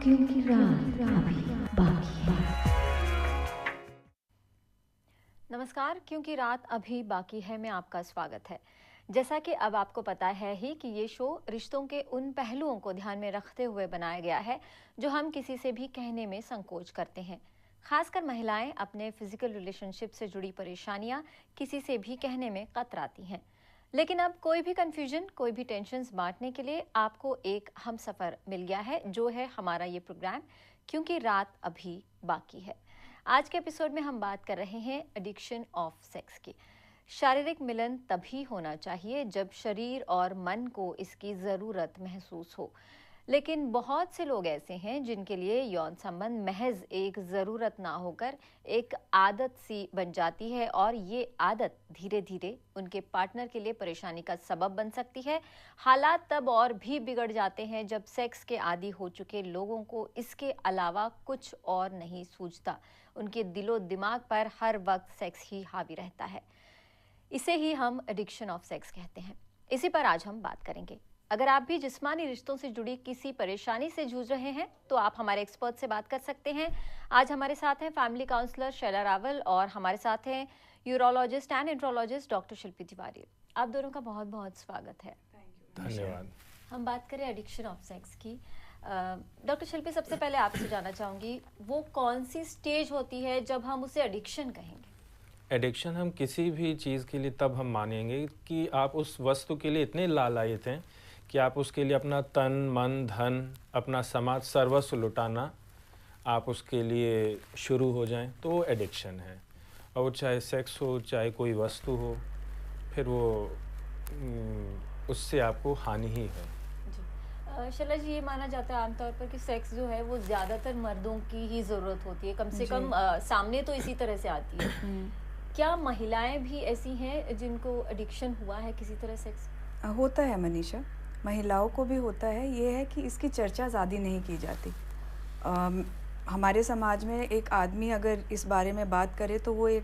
क्योंकि रात अभी बाकी है। नमस्कार, क्योंकि रात अभी बाकी है में आपका स्वागत है। जैसा कि अब आपको पता है ही कि ये शो रिश्तों के उन पहलुओं को ध्यान में रखते हुए बनाया गया है जो हम किसी से भी कहने में संकोच करते हैं। खासकर महिलाएं अपने फिजिकल रिलेशनशिप से जुड़ी परेशानियां किसी से भी कहने में कतराती हैं। लेकिन अब कोई भी कंफ्यूजन, कोई भी टेंशन्स बांटने के लिए आपको एक हमसफर मिल गया है, जो है हमारा ये प्रोग्राम क्योंकि रात अभी बाकी है। आज के एपिसोड में हम बात कर रहे हैं एडिक्शन ऑफ सेक्स की। शारीरिक मिलन तभी होना चाहिए जब शरीर और मन को इसकी ज़रूरत महसूस हो, लेकिन बहुत से लोग ऐसे हैं जिनके लिए यौन संबंध महज एक ज़रूरत ना होकर एक आदत सी बन जाती है, और ये आदत धीरे धीरे उनके पार्टनर के लिए परेशानी का सबब बन सकती है। हालात तब और भी बिगड़ जाते हैं जब सेक्स के आदी हो चुके लोगों को इसके अलावा कुछ और नहीं सूझता। उनके दिलो दिमाग पर हर वक्त सेक्स ही हावी रहता है। इसे ही हम एडिक्शन ऑफ सेक्स कहते हैं। इसी पर आज हम बात करेंगे। अगर आप भी जिस्मानी रिश्तों से जुड़ी किसी परेशानी से जूझ रहे हैं तो आप हमारे एक्सपर्ट से बात कर सकते हैं। आज हमारे साथ हैं फैमिली काउंसलर शैला रावल और हमारे साथ हैं यूरोलॉजिस्ट एंड एंड्रोलॉजिस्ट डॉक्टर शिल्पी तिवारी। आप दोनों का बहुत बहुत स्वागत है। धन्यवाद। हम बात करें एडिक्शन ऑफ सेक्स की। डॉक्टर शिल्पी, सबसे पहले आपसे जानना चाहूँगी, वो कौन सी स्टेज होती है जब हम उसे एडिक्शन कहेंगे? एडिक्शन हम किसी भी चीज़ के लिए तब हम मानेंगे कि आप उस वस्तु के लिए इतने लालायित हैं कि आप उसके लिए अपना तन, मन, धन, अपना समाज, सर्वस्व लुटाना आप उसके लिए शुरू हो जाएं, तो वो एडिक्शन है। और वो चाहे सेक्स हो, चाहे कोई वस्तु हो, फिर वो उससे आपको हानि ही है। शैला जी, ये माना जाता है आमतौर पर कि सेक्स जो है वो ज़्यादातर मर्दों की ही ज़रूरत होती है, कम से कम सामने तो इसी तरह से आती है। क्या महिलाएं भी ऐसी हैं जिनको एडिक्शन हुआ है किसी तरह सेक्स? होता है मनीषा, महिलाओं को भी होता है। ये है कि इसकी चर्चा ज़्यादा नहीं की जाती। हमारे समाज में एक आदमी अगर इस बारे में बात करे तो वो एक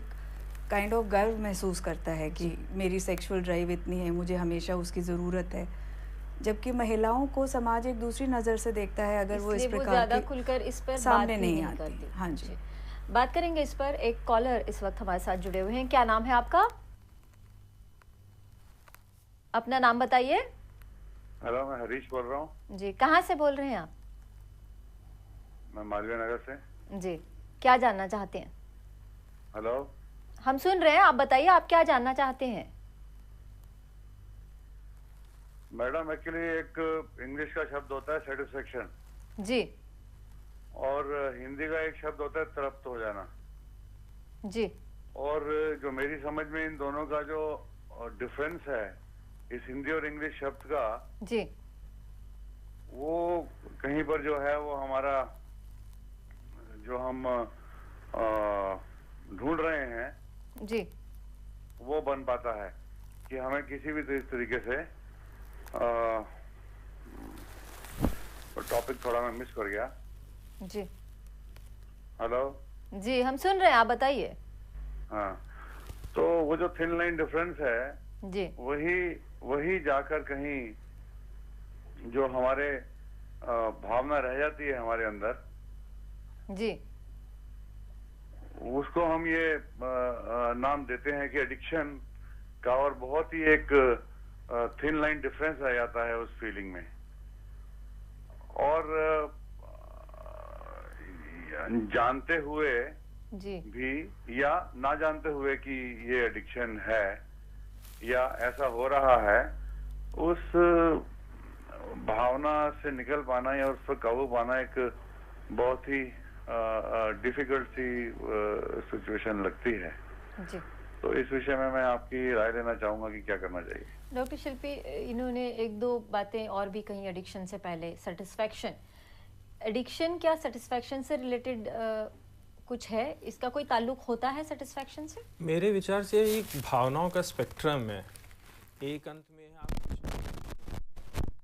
काइंड ऑफ गर्व महसूस करता है कि मेरी सेक्सुअल ड्राइव इतनी है, मुझे हमेशा उसकी ज़रूरत है। जबकि महिलाओं को समाज एक दूसरी नज़र से देखता है अगर वो इस प्रकार की खुलकर इस पर सामने नहीं आती। हाँ जी, बात करेंगे इस पर। एक कॉलर इस वक्त हमारे साथ जुड़े हुए हैं। क्या नाम है आपका? अपना नाम बताइए। हेलो, मैं हरीश बोल रहा हूँ जी। कहाँ से बोल रहे हैं आप? मैं मालवीय नगर से। जी, क्या जानना चाहते हैं? हेलो, हम सुन रहे हैं, आप बताइए आप क्या जानना चाहते हैं? मैडम, एक्चुअली एक इंग्लिश का शब्द होता है सेटिस्फेक्शन जी, और हिंदी का एक शब्द होता है तृप्त हो जाना जी। और जो मेरी समझ में इन दोनों का जो डिफरेंस है इस हिंदी और इंग्लिश शब्द का जी, वो कहीं पर जो है वो हमारा जो हम ढूंढ रहे हैं जी, वो बन पाता है कि हमें किसी भी तरीके से टॉपिक थोड़ा मैं मिस कर गया। जी, हेलो जी, हम सुन रहे हैं, आप बताइए। हाँ, तो वो जो थिन लाइन डिफरेंस है जी, वही जाकर कहीं जो हमारे भावना रह जाती है हमारे अंदर, जी, उसको हम ये नाम देते हैं कि एडिक्शन का, और बहुत ही एक थिन लाइन डिफरेंस आ जाता है उस फीलिंग में। और जानते हुए जी, भी या ना जानते हुए कि ये एडिक्शन है या ऐसा हो रहा है, उस भावना से निकल पाना या उस पर काबू पाना एक बहुत ही डिफिकल्ट सी सिचुएशन लगती है। जी। तो इस विषय में मैं आपकी राय लेना चाहूंगा कि क्या करना चाहिए। डॉक्टर शिल्पी, इन्होंने एक दो बातें और भी कही एडिक्शन से पहले। सेटिस्फैक्शन, एडिक्शन क्या सेटिस्फैक्शन से रिलेटेड कुछ है? इसका कोई ताल्लुक होता है सेटिस्फैक्शन से? मेरे विचार से एक भावनाओं का स्पेक्ट्रम है। एक अंत में आप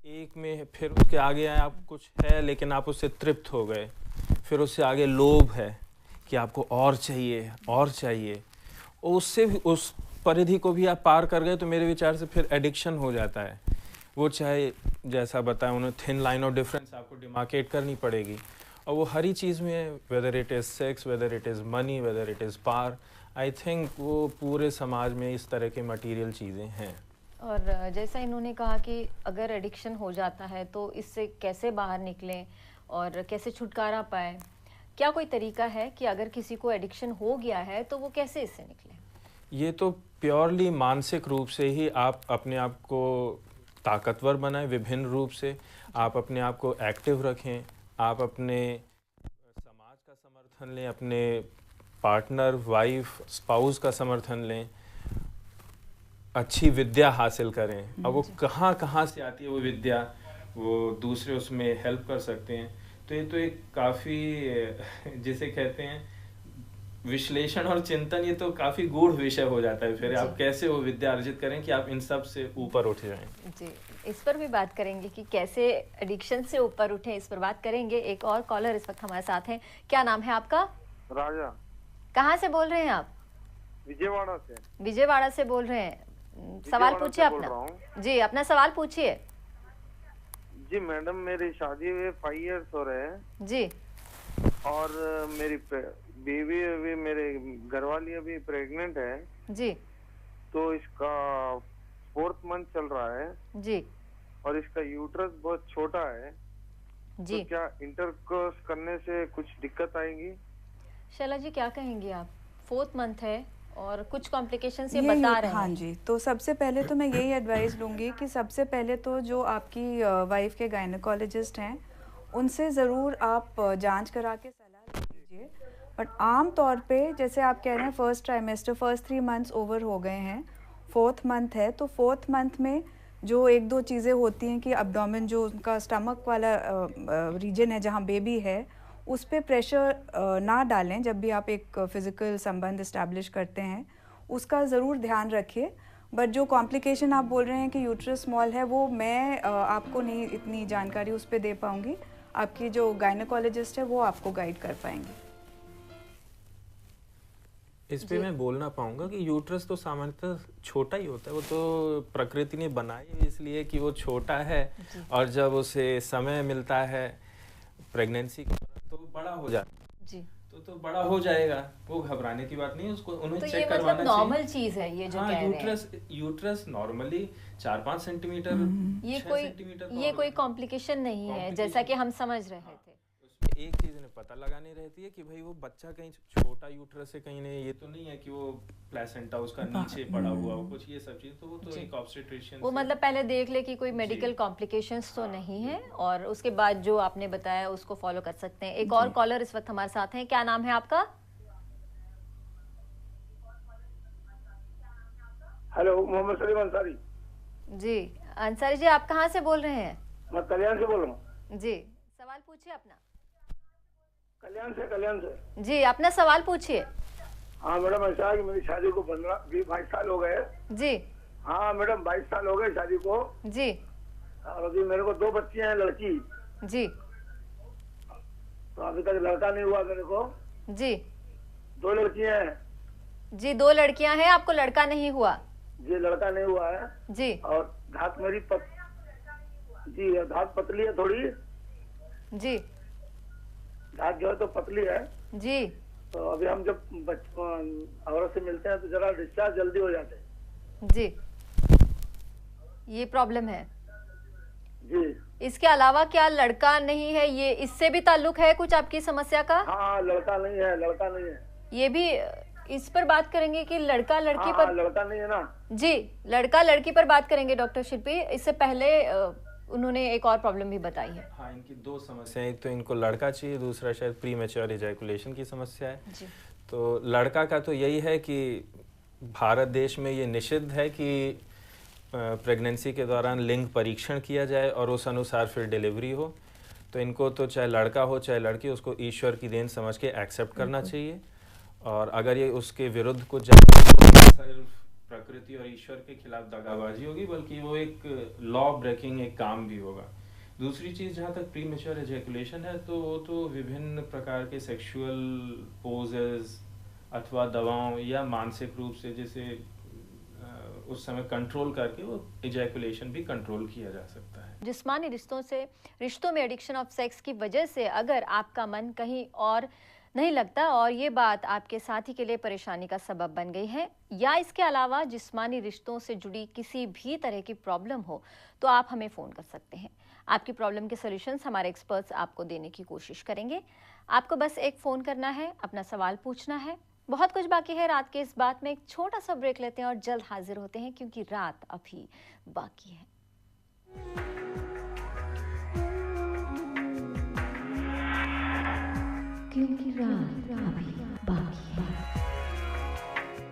एक में, फिर उसके आगे आप कुछ है लेकिन आप उससे तृप्त हो गए, फिर उससे आगे लोभ है कि आपको और चाहिए और चाहिए, और उससे भी उस परिधि को भी आप पार कर गए तो मेरे विचार से फिर एडिक्शन हो जाता है। वो चाहे जैसा बताया उन्होंने, थिन लाइन ऑफ डिफरेंस आपको डिमार्केट करनी पड़ेगी। और वो हर ही चीज़ में, whether it is sex, whether it is money, whether it is power, I think वो पूरे समाज में इस तरह के मटेरियल चीज़ें हैं। और जैसा इन्होंने कहा कि अगर एडिक्शन हो जाता है तो इससे कैसे बाहर निकलें और कैसे छुटकारा पाएं, क्या कोई तरीका है कि अगर किसी को एडिक्शन हो गया है तो वो कैसे इससे निकले? ये तो प्योरली मानसिक रूप से ही आप अपने आप को ताकतवर बनाएं, विभिन्न रूप से आप अपने आप को एक्टिव रखें, आप अपने समाज का समर्थन लें, अपने पार्टनर, वाइफ, स्पाउस का समर्थन लें, अच्छी विद्या हासिल करें। अब वो कहाँ कहाँ से आती है वो विद्या, वो दूसरे उसमें हेल्प कर सकते हैं। तो ये तो एक काफ़ी जिसे कहते हैं विश्लेषण और चिंतन, ये तो काफ़ी गूढ़ विषय हो जाता है। फिर आप कैसे वो विद्या अर्जित करें कि आप इन सब से ऊपर उठ जाएं। जी, इस पर भी बात करेंगे कि कैसे एडिक्शन से ऊपर उठें, इस पर बात करेंगे। एक और कॉलर इस वक्त हमारे साथ हैं। क्या नाम है आपका? राजा। कहाँ से बोल रहे हैं आप? विजयवाड़ा से। विजयवाड़ा से बोल रहे हैं। सवाल पूछिए अपना। जी, अपना सवाल पूछिए। जी मैडम, मेरी शादी हुए 5 इयर्स हो रहे हैं जी, और मेरी बेबी अभी, मेरे घरवाली अभी प्रेग्नेंट है जी तो इसका 4th मंथ चल रहा है जी और इसका यूट्रस बहुत छोटा है जी। तो क्या इंटरकोर्स करने से कुछ दिक्कत आएगी? शैला जी, क्या कहेंगी आप? 4th मंथ है और कुछ कॉम्प्लिकेशंस ये ये बता रहे हैं। हाँ जी, तो सबसे पहले तो मैं यही एडवाइस लूँगी कि सबसे पहले तो जो आपकी वाइफ के गायनेकोलॉजिस्ट हैं उनसे ज़रूर आप जांच करा के सलाह लीजिए। बट आम तौर पे जैसे आप कह रहे हैं first trimester, first 3 months over हो गए हैं, 4th मंथ है, तो 4th मंथ में जो 1-2 चीज़ें होती हैं कि अब्डोमेन, जो उनका स्टमक वाला रीजन है जहाँ बेबी है, उस पर प्रेशर ना डालें जब भी आप एक फ़िज़िकल संबंध इस्टेब्लिश करते हैं, उसका ज़रूर ध्यान रखिए। बट जो कॉम्प्लिकेशन आप बोल रहे हैं कि यूट्रस स्मॉल है, वो मैं आपको नहीं इतनी जानकारी उस पर दे पाऊँगी। आपकी जो गायनेकोलॉजिस्ट है वो आपको गाइड कर पाएंगे। इस पे मैं बोलना पाऊंगा कि यूट्रस तो सामान्यतः छोटा ही होता है, वो तो प्रकृति ने बनाया इसलिए कि वो छोटा है, और जब उसे समय मिलता है प्रेगनेंसी का तो बड़ा हो जाता है जी। तो बड़ा हो जाएगा, वो घबराने की बात नहीं है, उसको उन्हें तो चेक ये करवाना मतलब चाहिए। नॉर्मल चीज है ये जो हाँ, कह रहे हैं। यूट्रस नॉर्मली 4-5 सेंटीमीटर, ये 6 कोई सेंटीमीटर ये कोई कॉम्प्लिकेशन नहीं है जैसा कि हम समझ रहे थे। उसमें एक चीज इन्हें पता लगानी रहती है कि भाई वो बच्चा कहीं छोटा यूट्रस है कहीं नहीं, ये तो नहीं है कि वो प्लेसेंटा उसका नीचे पड़ा हुआ हो कुछ, ये सब चीज तो वो तो एक ऑब्स्टेट्रिशियन वो मतलब पहले देख ले कि कोई मेडिकल कॉम्प्लिकेशंस तो नहीं है, और उसके बाद जो आपने बताया उसको फॉलो कर सकते हैं। एक और कॉलर इस वक्त हमारे साथ हैं। क्या नाम है आपका? हेलो, मोहम्मद सलीम अंसारी। जी अंसारी जी, आप कहाँ से बोल रहे हैं? मैं कल्याण से बोल रहा हूँ। जी, सवाल पूछिए अपना। कल्याण से। जी, अपना सवाल पूछिए। हाँ मैडम, ऐसा है कि मेरी शादी को 22 साल हो गए। जी। हाँ मैडम, 22 साल हो गए शादी को। जी। और अभी मेरे को 2 बच्चियां हैं, लड़की। जी। तो अभी तक लड़का नहीं हुआ मेरे को। जी। 2 लड़कियां हैं। जी, 2 लड़कियां हैं, आपको लड़का नहीं हुआ? जी, लड़का नहीं हुआ है। जी। और धात मेरी जी धात पतली है थोड़ी। जी। धात जो है तो पतली है। जी। तो अभी हम जब औरत से मिलते हैं तो जरा डिस्चार्ज जल्दी हो जाते हैं। जी, ये प्रॉब्लम है। जी। इसके अलावा क्या लड़का नहीं है, ये इससे भी ताल्लुक है कुछ आपकी समस्या का? हाँ, लड़का नहीं है। ये भी इस पर बात करेंगे कि लड़का लड़की पर। लड़का नहीं है ना जी, लड़का लड़की पर बात करेंगे डॉक्टर शिल्पी। इससे पहले उन्होंने एक और प्रॉब्लम भी बताई है। हाँ, इनकी 2 समस्याएं, एक तो इनको लड़का चाहिए, दूसरा शायद प्रीमेच्योर इजैकुलेशन की समस्या है जी। तो लड़का का तो यही है कि भारत देश में ये निषिद्ध है कि प्रेगनेंसी के दौरान लिंग परीक्षण किया जाए और उस अनुसार फिर डिलीवरी हो। तो इनको तो चाहे लड़का हो चाहे लड़की, उसको ईश्वर की देन समझ के एक्सेप्ट करना चाहिए, और अगर ये उसके विरुद्ध कुछ सिर्फ प्रकृति और ईश्वर के खिलाफ दगाबाजी होगी, बल्कि वो एक लॉ ब्रेकिंग एक काम भी होगा। दूसरी चीज़, जहाँ तक प्रीमेच्योर एजैकुलेशन है तो वो तो विभिन्न प्रकार के सेक्सुअल पोजेस अथवा दवाओं या मानसिक रूप से, जैसे उस समय कंट्रोल करके वो इजैकुलेशन भी कंट्रोल किया जा सकता है। जिस्मानी रिश्तों में एडिक्शन ऑफ सेक्स की वजह से अगर आपका मन कहीं और नहीं लगता और ये बात आपके साथी के लिए परेशानी का सबब बन गई है, या इसके अलावा जिस्मानी रिश्तों से जुड़ी किसी भी तरह की प्रॉब्लम हो, तो आप हमें फ़ोन कर सकते हैं। आपकी प्रॉब्लम के सॉल्यूशंस हमारे एक्सपर्ट्स आपको देने की कोशिश करेंगे। आपको बस एक फ़ोन करना है, अपना सवाल पूछना है। बहुत कुछ बाकी है रात के इस बात में। एक छोटा सा ब्रेक लेते हैं और जल्द हाजिर होते हैं, क्योंकि रात अभी बाकी है। क्योंकि